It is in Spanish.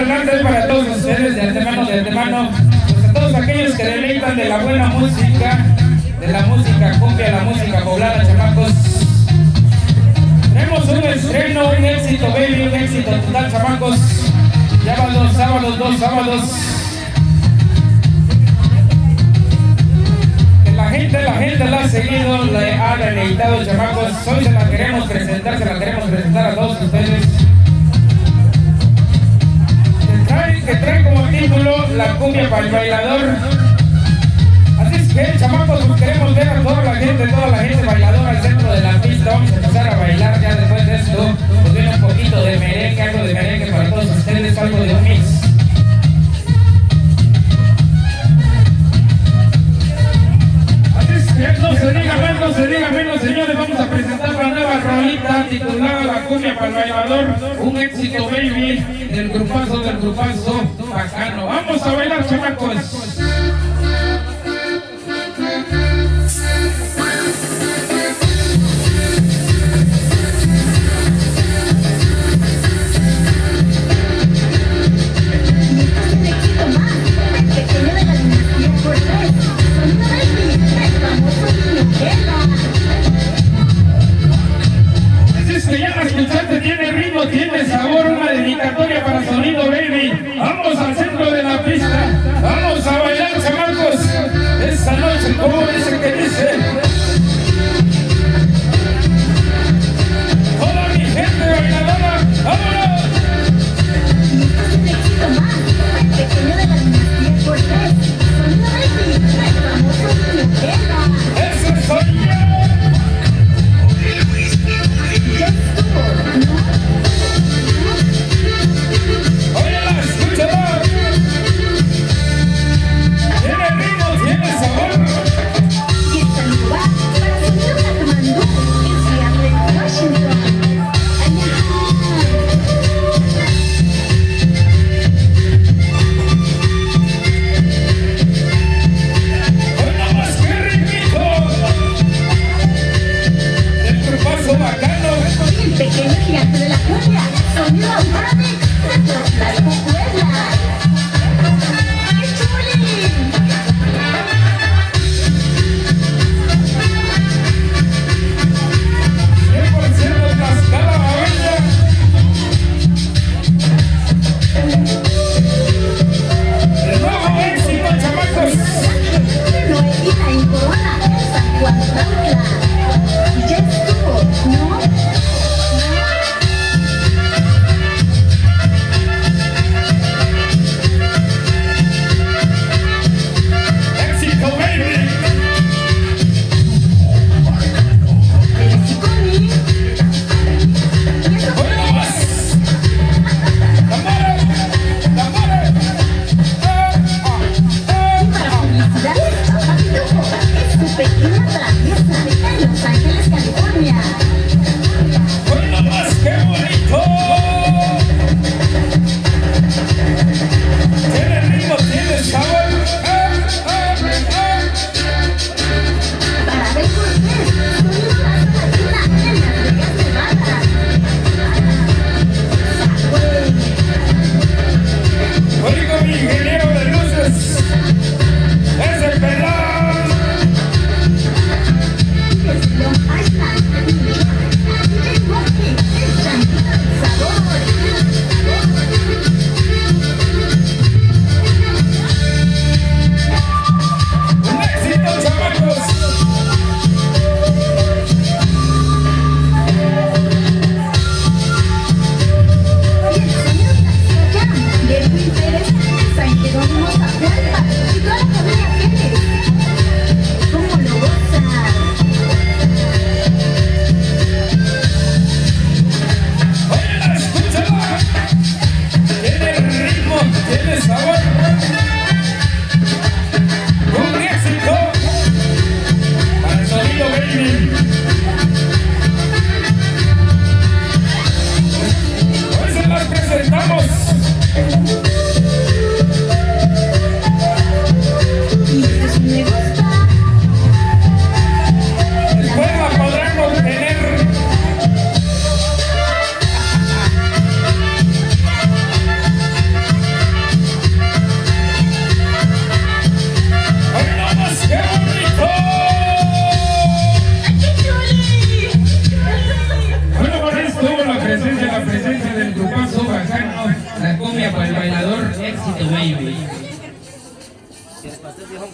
Hernández para todos ustedes de antemano, pues a todos aquellos que deleitan de la buena música, de la música cumbia, la música poblana, chamacos. Tenemos un estreno, un éxito baby, un éxito total, chamacos. Ya van dos sábados. La gente la ha seguido, la ha deleitado, chamacos. Hoy se la queremos presentar a todos ustedes. Que trae como título La cumbia para el bailador. Así es que, chamacos, pues queremos ver a toda la gente bailadora al centro de la pista. Vamos a empezar a bailar ya después de esto. Pues viene un poquito de merengue, algo de merengue para todos ustedes, algo de un mix. No se diga menos, señores. Vamos a presentar la nueva rolita titulada La cumbia para el bailador, un éxito baby del grupazo bacano. Vamos a bailar, chamacos. Tiene ritmo, tiene sabor, una dedicatoria para Sonido Baby. Vamos al centro de la pista, vamos a bailar, chamacos. Esta noche, ¿cómo dice que dice? Toda mi gente bailadora, ¡vámonos! Un éxito más, el pequeño de la dinastía Cortés. Sonido Baby, el famoso Nutella. ¡Ese soy yo! Ya estuvo, ¿no? ¡Óyala, escúchala! ¡Tiene ritmo, tiene sabor! Y está el lugar para Sonido Katmandú en Seattle, Washington. ¡Oiga más que ritmito! ¡El grupazo bacano! El pequeño gigante de la cumbia, Sonido Automatic de Tlaxcala, Puebla. ¡Qué chulín! 100% Tlaxcala, Babeña. El nuevo éxito, chamacos. Noelita en Corona, San Juan Tlaxcala. Ya estuvo, ¿no? ¿Quieres pastel, viejo?